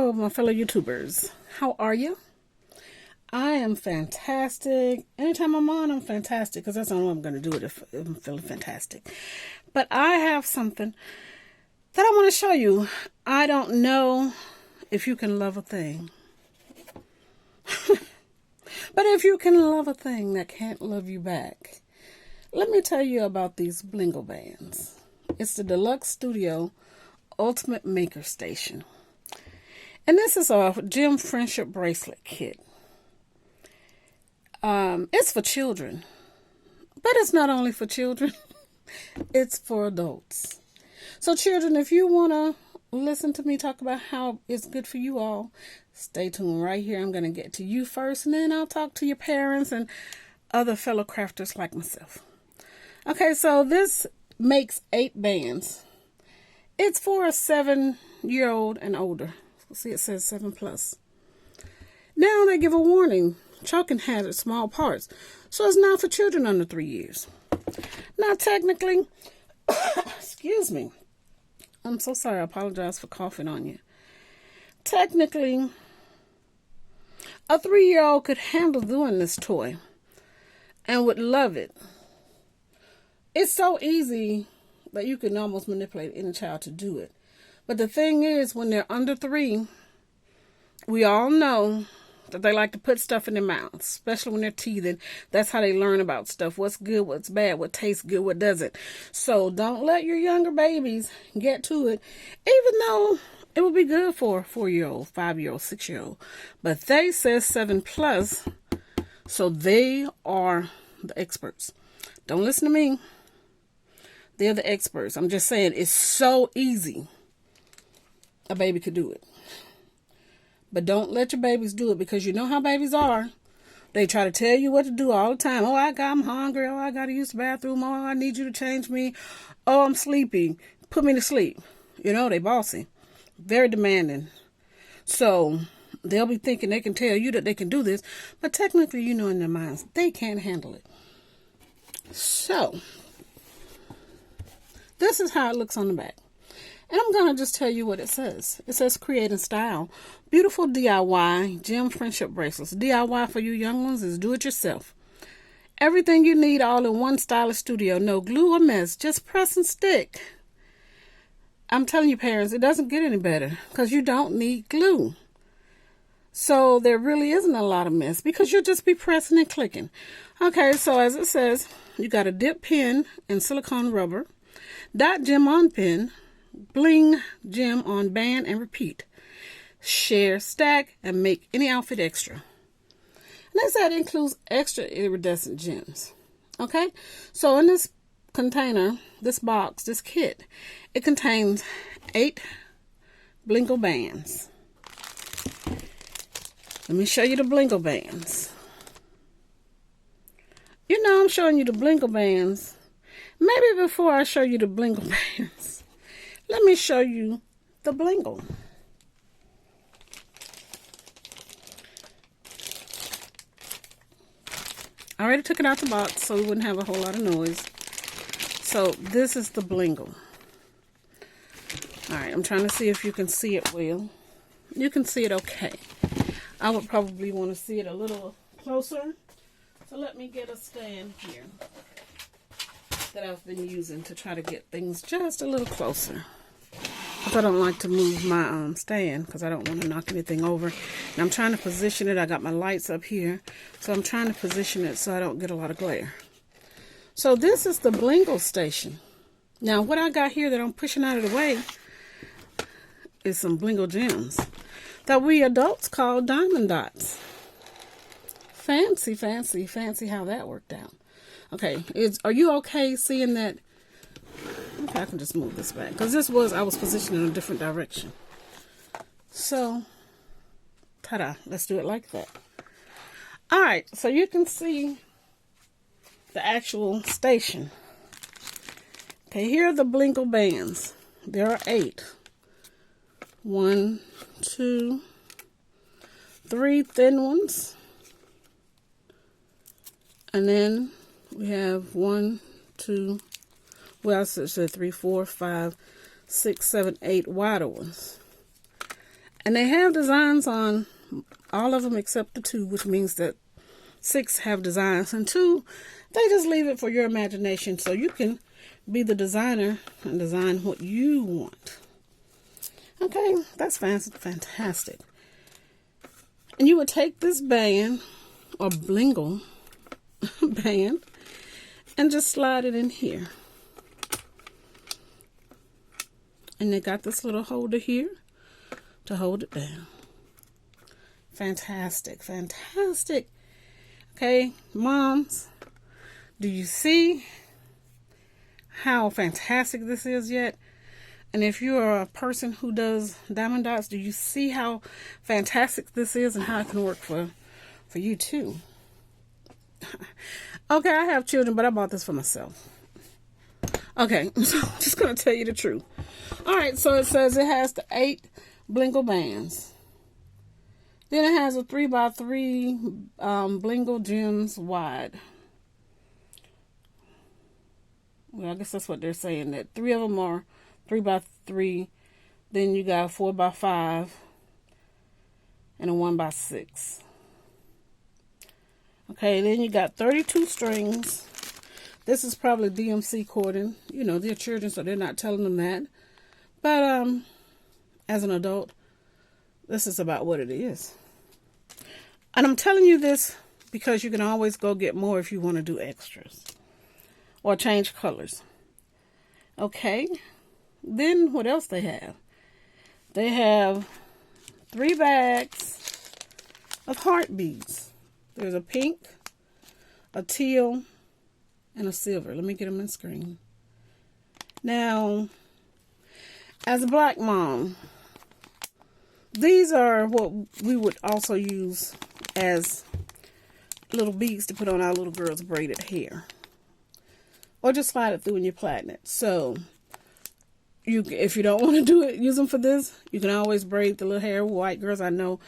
Hello, my fellow YouTubers. How are you? I am fantastic. Anytime I'm on, I'm fantastic because that's the only way I'm going to do it if I'm feeling fantastic. But I have something that I want to show you. I don't know if you can love a thing. But if you can love a thing that can't love you back, let me tell you about these Blingle bands. It's the Deluxe Studio Ultimate Maker Station. And this is a gem friendship bracelet kit. It's for children. But it's not only for children. It's for adults. So children, if you want to listen to me talk about how it's good for you all, stay tuned right here. I'm going to get to you first, and then I'll talk to your parents and other fellow crafters like myself. Okay, so this makes 8 bands. It's for a 7-year-old and older. See, it says 7+. Now they give a warning. Choking hazard, small parts. So it's not for children under 3 years. Now technically, excuse me. I'm so sorry. I apologize for coughing on you. Technically, a 3-year-old could handle doing this toy and would love it. It's so easy that you can almost manipulate any child to do it. But the thing is, when they're under 3, we all know that they like to put stuff in their mouths, especially when they're teething. That's how they learn about stuff. What's good, what's bad, what tastes good, what doesn't. So don't let your younger babies get to it, even though it will be good for a 4-year-old, 5-year-old, 6-year-old. But they says 7+, so they are the experts. Don't listen to me. They're the experts. I'm just saying it's so easy. A baby could do it. But don't let your babies do it, because you know how babies are. They try to tell you what to do all the time. Oh, I'm hungry. Oh, I got to use the bathroom. Oh, I need you to change me. Oh, I'm sleepy. Put me to sleep. You know, they bossy. Very demanding. So they'll be thinking they can tell you that they can do this. But technically, you know in their minds, they can't handle it. So this is how it looks on the back. And I'm going to just tell you what it says. It says create in style. Beautiful DIY gem friendship bracelets. DIY for you young ones is do it yourself. Everything you need all in one stylish studio. No glue or mess. Just press and stick. I'm telling you parents, it doesn't get any better because you don't need glue. So there really isn't a lot of mess because you'll just be pressing and clicking. Okay, so as it says, you got a dip pin and silicone rubber. Dot gem on pin. Bling gem on band and repeat. Share, stack, and make any outfit extra. And they said it includes extra iridescent gems. Okay, so in this container, this box, this kit, it contains 8 Blingle bands. Let me show you the Blingle bands. You know I'm showing you the Blingle bands. Maybe before I show you the Blingle bands, let me show you the Blingle. I already took it out the box so we wouldn't have a whole lot of noise. So this is the Blingle. Alright, I'm trying to see if you can see it well. You can see it okay. I would probably want to see it a little closer. So let me get a stand here that I've been using to try to get things just a little closer. Because I don't like to move my stand because I don't want to knock anything over. And I'm trying to position it. I got my lights up here. So I'm trying to position it so I don't get a lot of glare. So this is the Blingle station. Now what I got here that I'm pushing out of the way is some Blingle gems that we adults call diamond dots. Fancy, fancy, fancy how that worked out. Okay, are you okay seeing that? Okay, I can just move this back because I was positioned in a different direction. So, ta-da, let's do it like that. All right, so you can see the actual station. Okay, here are the Blingle bands. There are 8. 1, 2, 3 thin ones. And then we have 1, 2, well, I said 3, 4, 5, 6, 7, 8 wider ones. And they have designs on all of them except the 2, which means that 6 have designs, and 2, they just leave it for your imagination, so you can be the designer and design what you want. Okay, that's fantastic. And you would take this band, or Blingle band, and just slide it in here. And they got this little holder here to hold it down. Fantastic, fantastic. Okay, moms, do you see how fantastic this is yet? And if you are a person who does diamond dots, do you see how fantastic this is and how it can work for you too? Okay, I have children, but I bought this for myself. Okay, so I'm just going to tell you the truth. All right, so it says it has the 8 Blingle bands. Then it has a 3x3 Blingle gems wide. Well, I guess that's what they're saying, that 3 of them are 3x3. Then you got a 4x5 and a 1x6. Okay, then you got 32 strings. This is probably DMC cording. You know, they're children, so they're not telling them that. But as an adult, this is about what it is. And I'm telling you this because you can always go get more if you want to do extras or change colors. Okay. Then what else they have? They have 3 bags of heart beads. There's a pink, a teal, and a silver. Let me get them on screen. Now, as a black mom, these are what we would also use as little beads to put on our little girl's braided hair. Or just slide it through in your plait. So, if you don't want to do it, use them for this, you can always braid the little hair. White girls I know,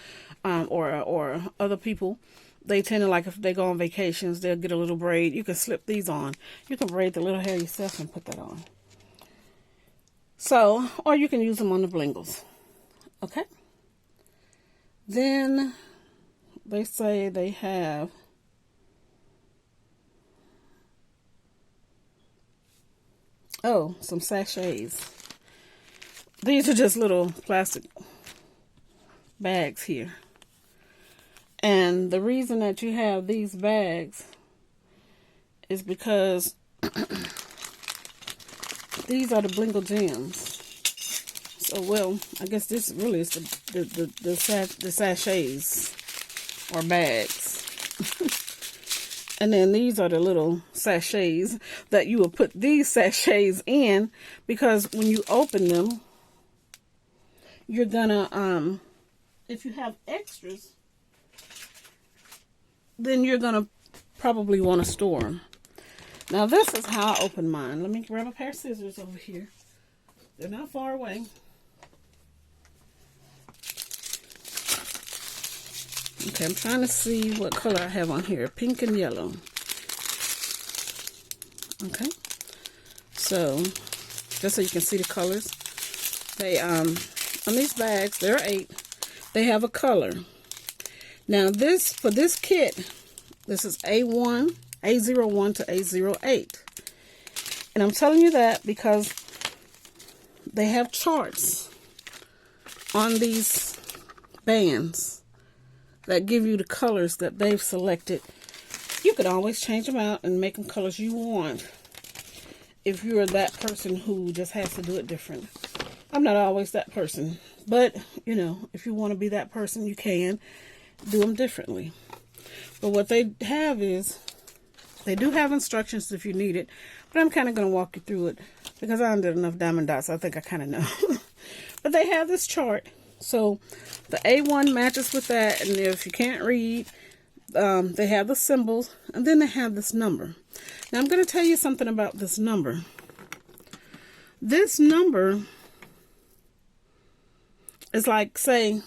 or other people, they tend to, like, if they go on vacations, they'll get a little braid. You can slip these on. You can braid the little hair yourself and put that on. So, or you can use them on the blingles. Okay? Then they say they have some sachets. These are just little plastic bags here. And the reason that you have these bags is because these are the Blingle gems. So, well, I guess this really is the sachets or bags. And then these are the little sachets that you will put these sachets in, because when you open them, you're gonna, if you have extras, then you're gonna probably want to store them. Now, this is how I open mine. Let me grab a pair of scissors over here. They're not far away. Okay, I'm trying to see what color I have on here. Pink and yellow. Okay. So, just so you can see the colors. They, on these bags, there are 8. They have a color. Now, for this kit, this is A01 to A08. And I'm telling you that because they have charts on these bands that give you the colors that they've selected. You can always change them out and make them colors you want if you're that person who just has to do it different. I'm not always that person, but, you know, if you want to be that person, you can do them differently. But what they have is, they do have instructions if you need it, but I'm kind of going to walk you through it because I did enough diamond dots. I think I kind of know. But they have this chart. So the A1 matches with that, and if you can't read, they have the symbols, and then they have this number. Now I'm going to tell you something about this number. This number is like, say,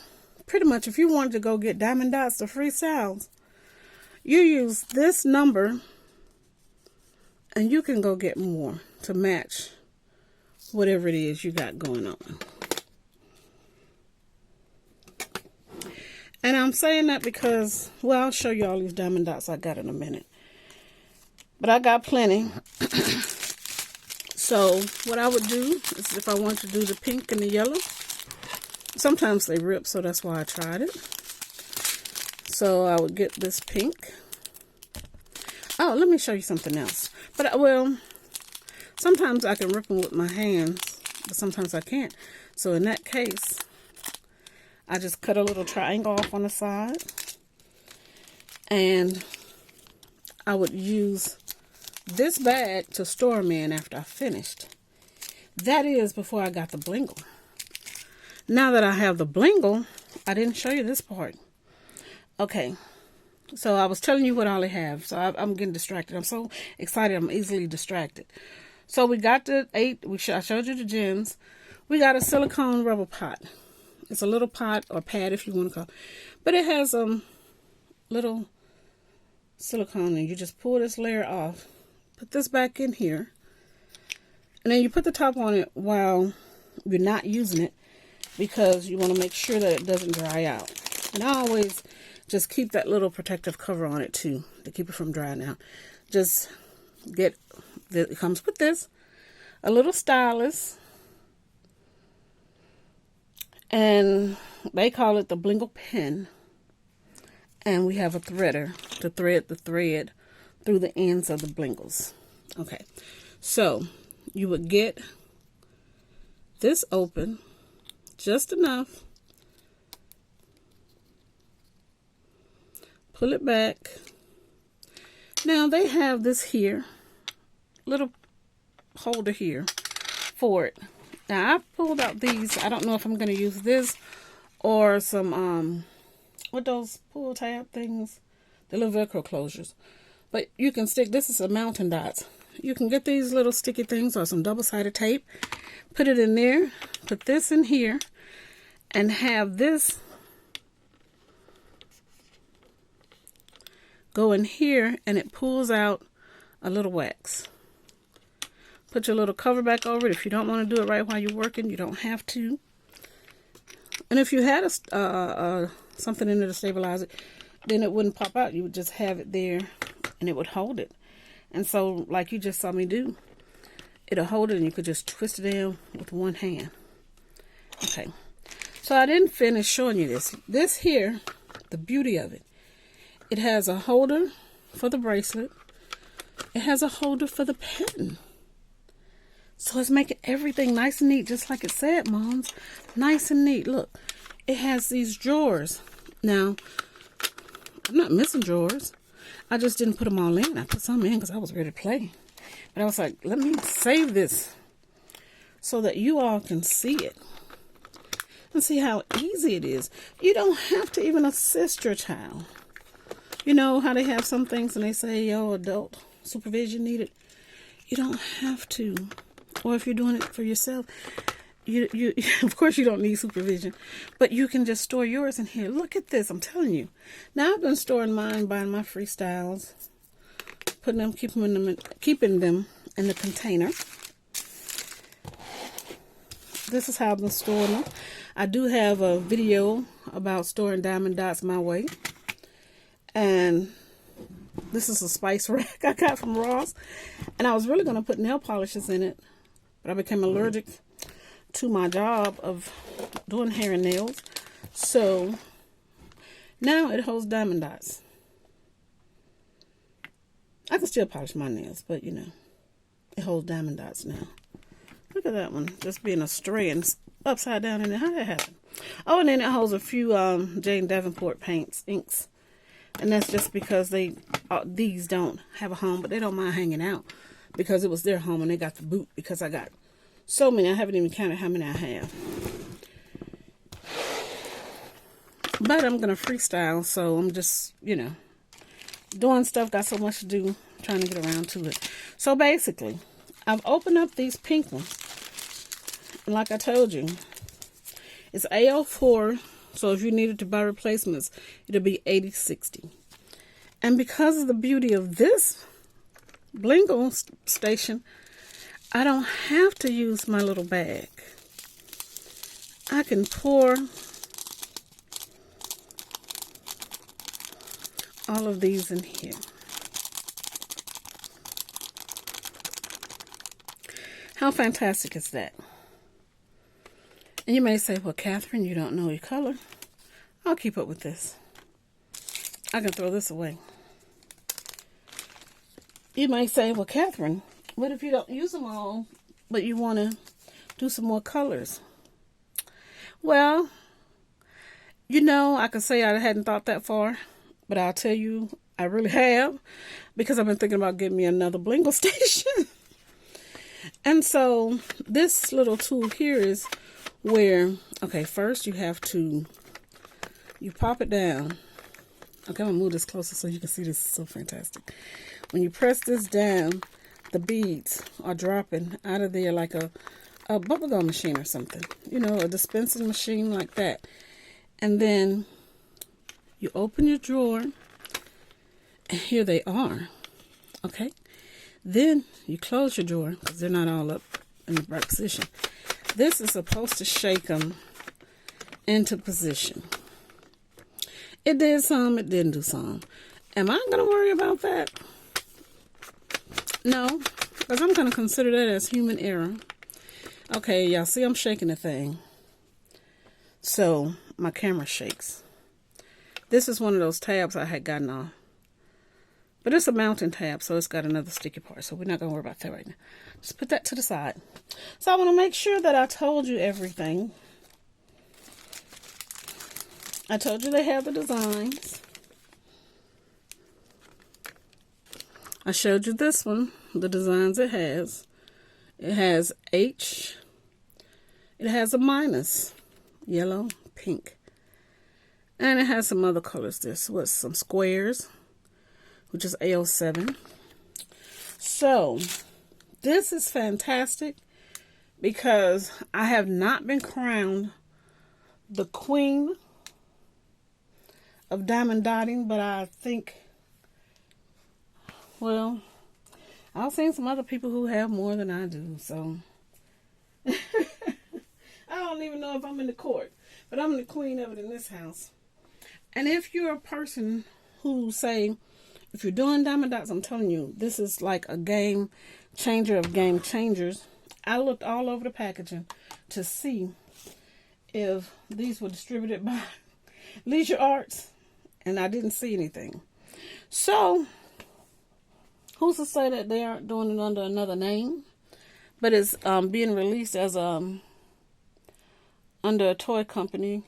pretty much if you wanted to go get diamond dots to freestyles, you use this number, and you can go get more to match whatever it is you got going on. And I'm saying that because, well, I'll show you all these diamond dots I got in a minute. But I got plenty. So what I would do is if I want to do the pink and the yellow, sometimes they rip, so that's why I tried it. So I would get this pink. Oh, let me show you something else. But, well, sometimes I can rip them with my hands, but sometimes I can't. So in that case, I just cut a little triangle off on the side. And I would use this bag to store them in after I finished. That is before I got the Blingle. Now that I have the Blingle, I didn't show you this part. Okay, so I was telling you what all they have. So I'm getting distracted. I'm so excited. I'm easily distracted. So we got the 8. I showed you the gems. We got a silicone rubber pot. It's a little pot or pad if you want to call it. But it has little silicone, and you just pull this layer off. Put this back in here. And then you put the top on it while you're not using it, because you want to make sure that it doesn't dry out. And I always just keep that little protective cover on it too, to keep it from drying out. Just get, it comes with this, a little stylus. And they call it the Blingle pen. And we have a threader to thread the thread through the ends of the Blingles. Okay, so you would get this open just enough. Pull it back. Now they have this here, little holder here for it. Now I pulled out these. I don't know if I'm going to use this or some, what those pull tab things? The little Velcro closures. But you can stick, this is a mountain dots. You can get these little sticky things or some double-sided tape. Put it in there. Put this in here. And have this go in here, and it pulls out a little wax. Put your little cover back over it. If you don't want to do it right while you're working, you don't have to. And if you had something in there to stabilize it, then it wouldn't pop out. You would just have it there, and it would hold it. And so, like you just saw me do, it'll hold it, and you could just twist it in with one hand. Okay. So I didn't finish showing you this. This here, the beauty of it, it has a holder for the bracelet. It has a holder for the pen. So it's making everything nice and neat, just like it said, Moms. Nice and neat. Look, it has these drawers. Now, I'm not missing drawers. I just didn't put them all in. I put some in because I was ready to play. But I was like, let me save this so that you all can see it. And see how easy it is. You don't have to even assist your child. You know how they have some things and they say, yo, adult supervision needed. You don't have to. Or if you're doing it for yourself, you of course you don't need supervision. But you can just store yours in here. Look at this, I'm telling you. Now I've been storing mine, buying my freestyles, putting them, keeping them in the container. This is how I've been storing them. I do have a video about storing diamond dots my way. And this is a spice rack I got from Ross. And I was really going to put nail polishes in it, but I became allergic to my job of doing hair and nails. So now it holds diamond dots. I can still polish my nails, but you know, it holds diamond dots now. Look at that one, just being a strand upside down in there. How did that happen? Oh, and then it holds a few Jane Davenport paints, inks. And that's just because these don't have a home, but they don't mind hanging out because it was their home and they got the boot because I got so many. I haven't even counted how many I have. But I'm going to freestyle, so I'm just, you know, doing stuff. Got so much to do, trying to get around to it. So basically, I've opened up these pink ones. And like I told you, it's AO4. So if you needed to buy replacements, it'll be $80.60. And because of the beauty of this Blingle station, I don't have to use my little bag. I can pour all of these in here. How fantastic is that? And you may say, well, Catherine, you don't know your color. I'll keep up with this. I can throw this away. You might say, well, Catherine, what if you don't use them all, but you want to do some more colors? Well, you know, I could say I hadn't thought that far, but I'll tell you, I really have, because I've been thinking about getting me another Blingle station. And so this little tool here is where, okay, first you pop it down. Okay, I'm going to move this closer so you can see this is so fantastic. When you press this down, the beads are dropping out of there like a bubblegum machine or something. You know, a dispensing machine like that. And then you open your drawer, and here they are. Okay? Then you close your drawer because they're not all up in the right position. This is supposed to shake them into position. It did some, it didn't do some. Am I going to worry about that? No, because I'm going to consider that as human error. Okay, y'all see I'm shaking the thing. So my camera shakes. This is one of those tabs I had gotten off. But it's a mounting tab, so it's got another sticky part. So we're not going to worry about that right now. Just put that to the side. So I want to make sure that I told you everything. I told you they have the designs. I showed you this one, the designs it has. It has H. It has a minus, yellow, pink. And it has some other colors. This was some squares, which is AO7. So, this is fantastic because I have not been crowned the queen of diamond dotting, but I think, well, I've seen some other people who have more than I do, so I don't even know if I'm in the court, but I'm the queen of it in this house. And if you're a person who say, if you're doing diamond dots, I'm telling you, this is like a game changer of game changers. I looked all over the packaging to see if these were distributed by Leisure Arts, and I didn't see anything. So, who's to say that they aren't doing it under another name? But it's being released as under a toy company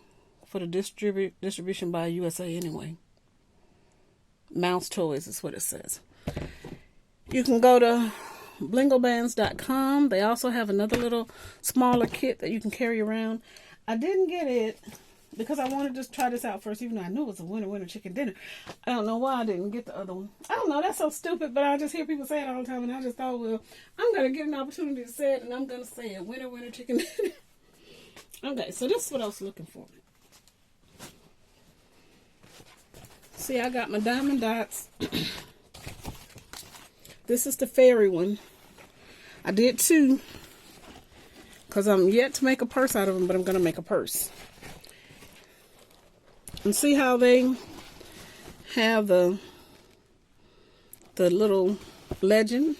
for the distribution by USA anyway. Mouse Toys is what it says. You can go to blinglebands.com. They also have another little smaller kit that you can carry around. I didn't get it because I wanted to try this out first, even though I knew it was a winner chicken dinner. I don't know why I didn't get the other one. I don't know, that's so stupid, but I just hear people say it all the time, and I just thought, well, I'm going to get an opportunity to say it, and I'm going to say it. Winner chicken dinner. Okay, so this is what I was looking for. See, I got my diamond dots. This is the fairy one. I did two, because I'm yet to make a purse out of them, but I'm going to make a purse. And see how they have the little legend?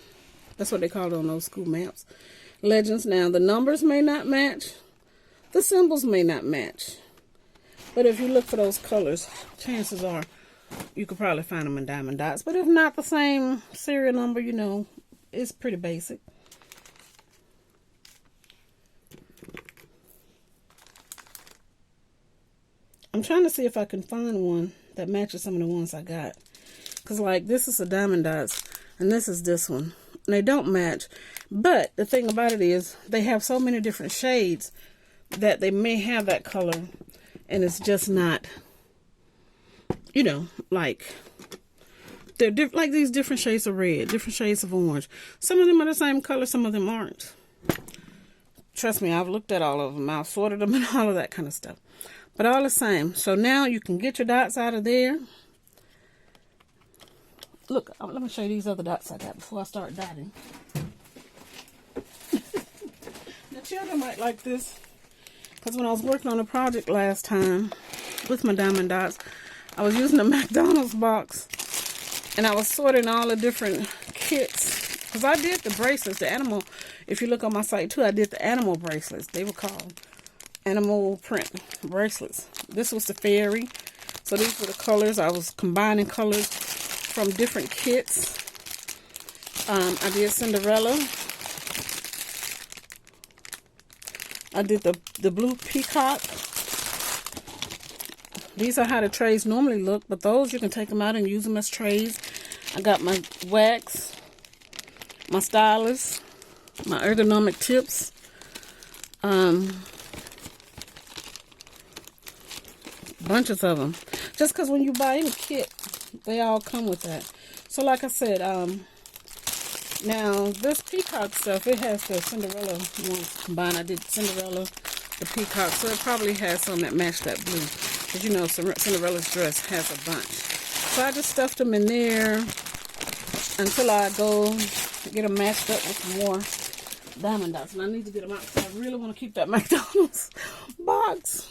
That's what they call it on those school maps. Legends. Now, the numbers may not match. The symbols may not match. But if you look for those colors, chances are you could probably find them in diamond dots. But if not the same serial number, you know, it's pretty basic. I'm trying to see if I can find one that matches some of the ones I got. Because, like, this is a diamond dots, and this one. And they don't match. But the thing about it is, they have so many different shades that they may have that color, and it's just not, you know, like, they're like these different shades of red, different shades of orange. Some of them are the same color, some of them aren't. Trust me, I've looked at all of them. I've sorted them and all of that kind of stuff. But all the same. So now you can get your dots out of there. Look, let me show you these other dots I got before I start dotting. The children might like this, because when I was working on a project last time with my diamond dots, I was using the McDonald's box, and I was sorting all the different kits. Because I did the bracelets, the animal. If you look on my site too, I did the animal bracelets. They were called animal print bracelets. This was the fairy. So these were the colors. I was combining colors from different kits. I did Cinderella. I did the blue peacock. These are how the trays normally look, but those you can take them out and use them as trays. I got my wax, my stylus, my ergonomic tips. Bunches of them. Just because when you buy any kit, they all come with that. So like I said, now this peacock stuff, it has the Cinderella ones combined. I did Cinderella, the peacock, so it probably has some that match that blue. Because you know, Cinderella's dress has a bunch. So I just stuffed them in there until I go get them matched up with some more diamond dots. And I need to get them out because I really want to keep that McDonald's box.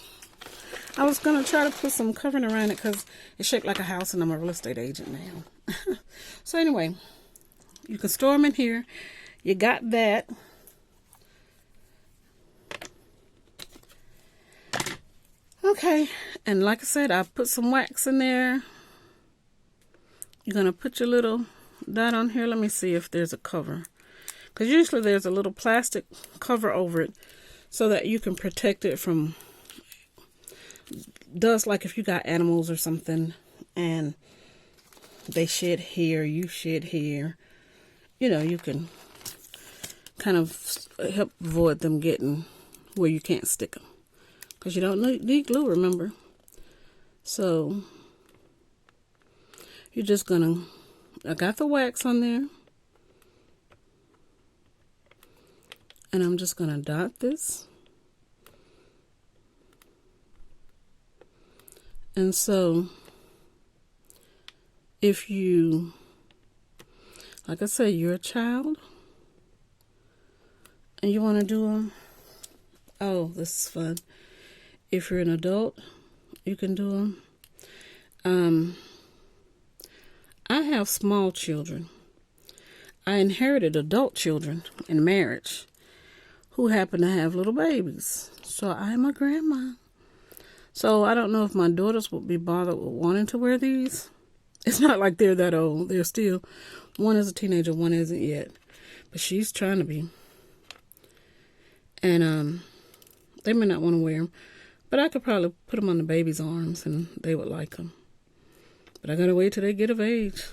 I was going to try to put some covering around it because it's shaped like a house and I'm a real estate agent now. So anyway, you can store them in here. You got that. Okay, and like I said, I put some wax in there. You're going to put your little dot on here. Let me see if there's a cover. Because usually there's a little plastic cover over it so that you can protect it from dust. Like if you got animals or something and they shed hair, you shed hair. You know, you can kind of help avoid them getting where you can't stick them. Because you don't need glue, remember. So, you're just going to, I got the wax on there. And I'm just going to dot this. And so, if you, like I said, you're a child. And you want to do them. Oh, this is fun. If you're an adult, you can do them. I have small children. I inherited adult children in marriage who happen to have little babies. So I'm a grandma. So I don't know if my daughters would be bothered with wanting to wear these. It's not like they're that old. They're still, one is a teenager, one isn't yet. But she's trying to be. And they may not want to wear them. But I could probably put them on the baby's arms and they would like them. But I gotta wait till they get of age.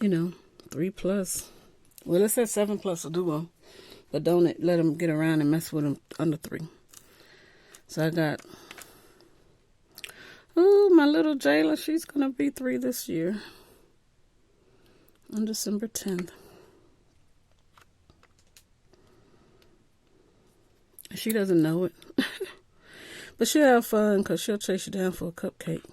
You know, 3+. Well, it says 7+ will do them. But don't let them get around and mess with them under 3. So I got, ooh, my little Jayla, she's gonna be 3 this year. On December 10th. She doesn't know it. But she'll have fun because she'll chase you down for a cupcake.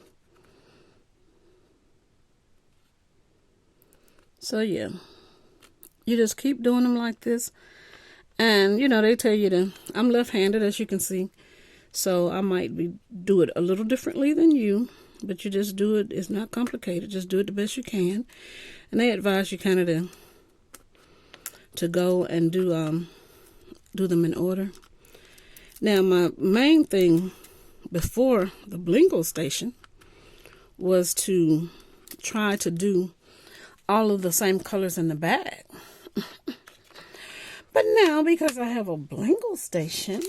So, yeah. You just keep doing them like this. And, you know, they tell you to, I'm left-handed, as you can see. So, I might do it a little differently than you. But you just do it. It's not complicated. Just do it the best you can. And they advise you kind of to go and do them in order. Now, my main thing before the Blingle station was to try to do all of the same colors in the bag. But now, because I have a Blingle station,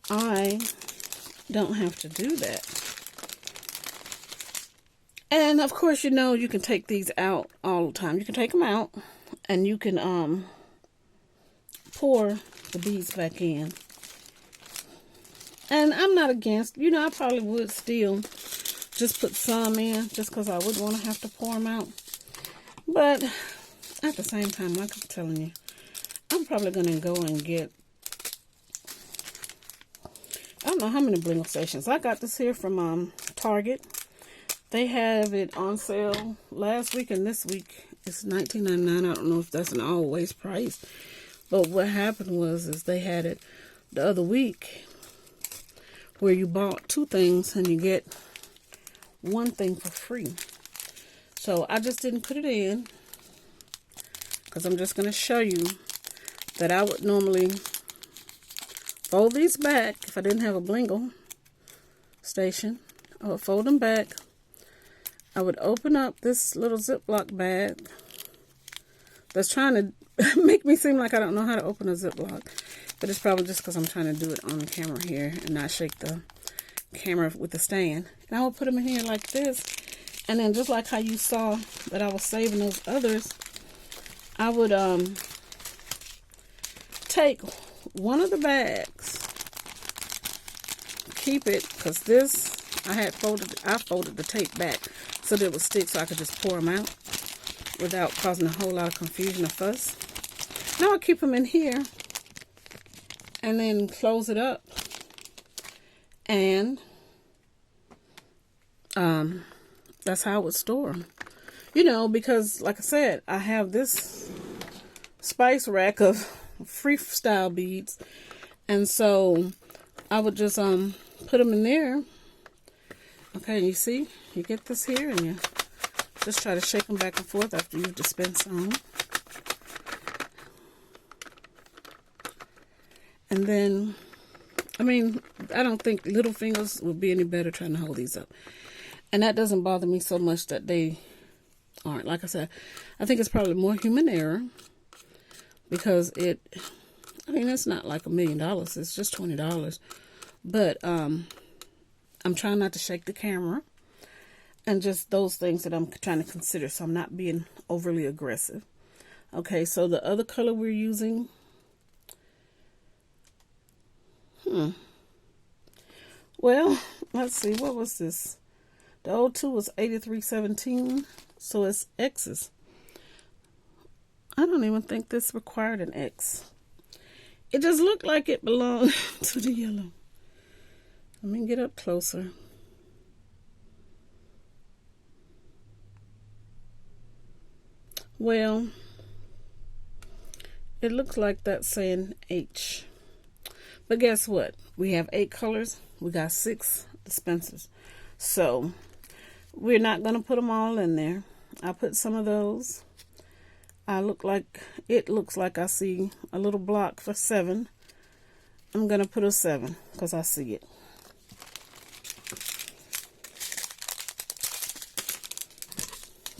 I don't have to do that. And, of course, you know, you can take these out all the time. You can take them out, and you can pour the beads back in. And I'm not against, you know, I probably would still just put some in just because I would want to have to pour them out. But at the same time, like I'm telling you, I'm probably going to go and get, I don't know how many Blingle stations. I got this here from Target. They have it on sale last week and this week. It's $19.99. I don't know if that's an always price. But what happened was they had it the other week where you bought 2 things and you get 1 thing for free. So I just didn't put it in because I'm just going to show you that I would normally fold these back if I didn't have a Blingle station. I would fold them back. I would open up this little Ziploc bag that's trying to make me seem like I don't know how to open a Ziploc. But it's probably just because I'm trying to do it on the camera here and not shake the camera with the stand. And I will put them in here like this. And then just like how you saw that I was saving those others, I would take one of the bags, keep it, because this, I folded the tape back so that it would stick so I could just pour them out without causing a whole lot of confusion or fuss. Now I'll keep them in here and then close it up, and that's how I would store them. You know, because like I said, I have this spice rack of freestyle beads, and so I would just put them in there. Okay, you see, you get this here, and you just try to shake them back and forth after you've dispensed some. And then, I mean, I don't think little fingers would be any better trying to hold these up. And that doesn't bother me so much that they aren't. Like I said, I think it's probably more human error because I mean, it's not like $1 million. It's just $20. But I'm trying not to shake the camera and just those things that I'm trying to consider, so I'm not being overly aggressive. Okay, so the other color we're using, well, let's see, what was this? The old 2 was 8317, so it's X's. I don't even think this required an X. It just looked like it belonged to the yellow. Let me get up closer. Well, it looks like that's saying H. But guess what? We have 8 colors. We got 6 dispensers. So we're not going to put them all in there. I put some of those. It looks like I see a little block for 7. I'm going to put a 7 because I see it.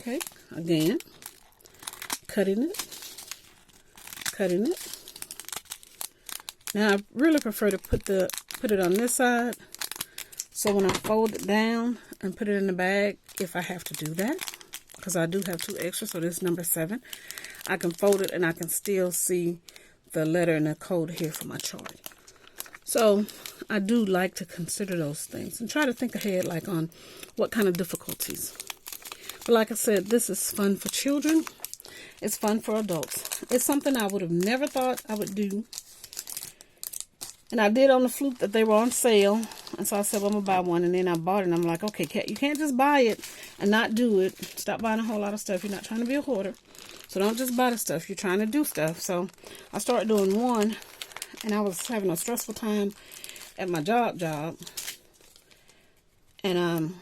Okay, again, cutting it. Now I really prefer to put it on this side, so when I fold it down and put it in the bag, if I have to do that, because I do have 2 extras, so this is number 7, I can fold it and I can still see the letter and the code here for my chart. So I do like to consider those things and try to think ahead, like on what kind of difficulties. But like I said, this is fun for children. It's fun for adults. It's something I would have never thought I would do. And I did on the fluke that they were on sale. And so I said, well, I'm going to buy one. And then I bought it. And I'm like, okay, you can't just buy it and not do it. Stop buying a whole lot of stuff. You're not trying to be a hoarder. So don't just buy the stuff. You're trying to do stuff. So I started doing one. And I was having a stressful time at my job. And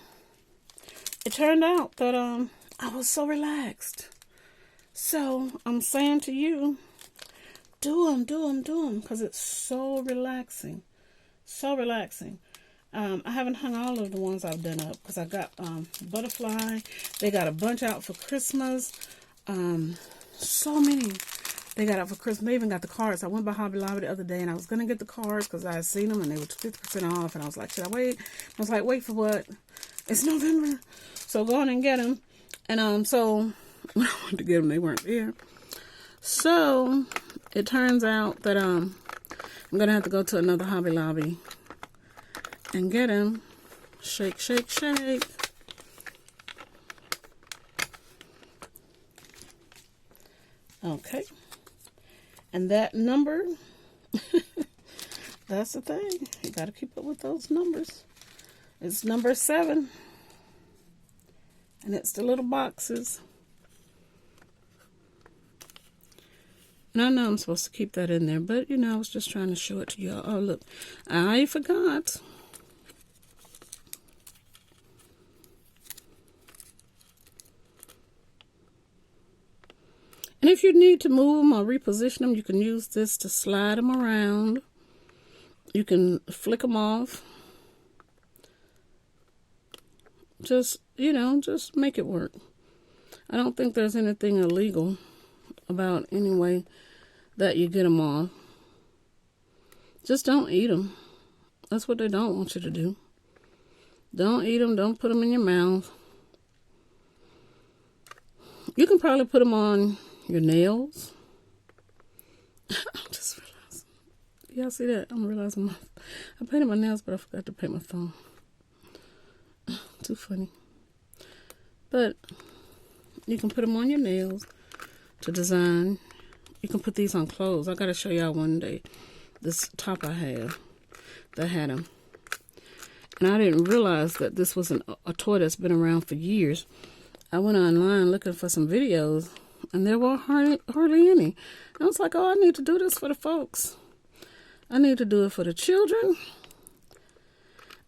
it turned out that I was so relaxed. So I'm saying to you, do them, because it's so relaxing. So relaxing. I haven't hung all of the ones I've done up, because I got butterfly. They got a bunch out for Christmas. So many they got out for Christmas. They even got the cards. I went by Hobby Lobby the other day, and I was going to get the cards, because I had seen them, and they were 50% off. And I was like, should I wait? I was like, wait for what? It's November. So go on and get them. And so when I went to get them, they weren't there. So it turns out that I'm going to have to go to another Hobby Lobby and get them. Shake, shake, shake. Okay. And that number, that's the thing. You got to keep up with those numbers. It's number 7. And it's the little boxes. And I know I'm supposed to keep that in there, but, you know, I was just trying to show it to y'all. Oh, look, I forgot. And if you need to move them or reposition them, you can use this to slide them around. You can flick them off. Just, you know, just make it work. I don't think there's anything illegal about any way that you get them off. Just don't eat them. That's what they don't want you to do. Don't eat them. Don't put them in your mouth. You can probably put them on your nails. I just realized. Y'all see that? I'm realizing I painted my nails, but I forgot to paint my phone. Too funny. But you can put them on your nails to design. You can put these on clothes. I got to show y'all one day this top I have that had them. And I didn't realize that this was a toy that's been around for years. I went online looking for some videos, and there were hardly any. And I was like, oh, I need to do this for the folks. I need to do it for the children.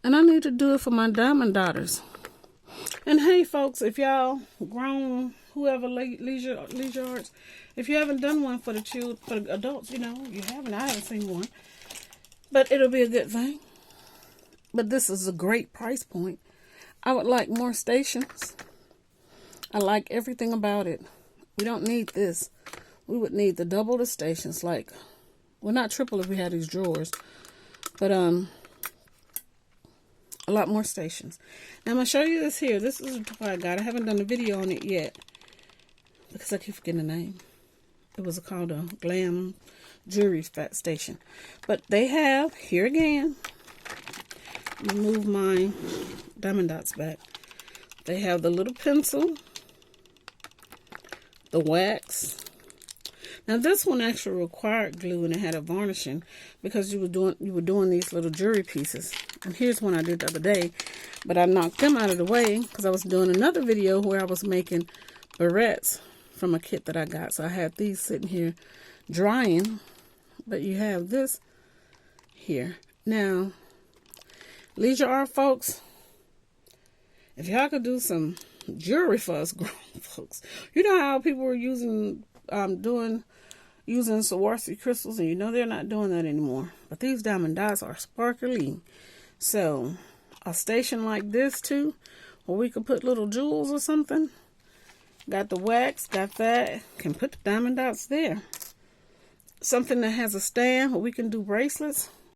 And I need to do it for my diamond daughters. And hey, folks, if y'all grown, whoever leisure arts, if you haven't done one for the children, for the adults, you know, you haven't. I haven't seen one. But it'll be a good thing. But this is a great price point. I would like more stations. I like everything about it. We don't need this. We would need double the stations, like, well, not triple if we had these drawers, but a lot more stations. Now I'm gonna show you this here. This is what I got. I haven't done a video on it yet because I keep forgetting the name. It was called a glam jewelry station, but they have here again. Let me move my diamond dots back. They have the little pencil, the wax. Now this one actually required glue, and it had a varnishing because you were doing these little jewelry pieces. And here's one I did the other day, but I knocked them out of the way because I was doing another video where I was making barrettes from a kit that I got. So I had these sitting here drying, but you have this here. Now, leisure art folks, if y'all could do some jewelry for us grown folks, you know how people were using Swarovski crystals, and you know they're not doing that anymore. But these diamond dots are sparkly. So a station like this too, where we could put little jewels or something. Got the wax, got that. Can put the diamond dots there. Something that has a stand where we can do bracelets.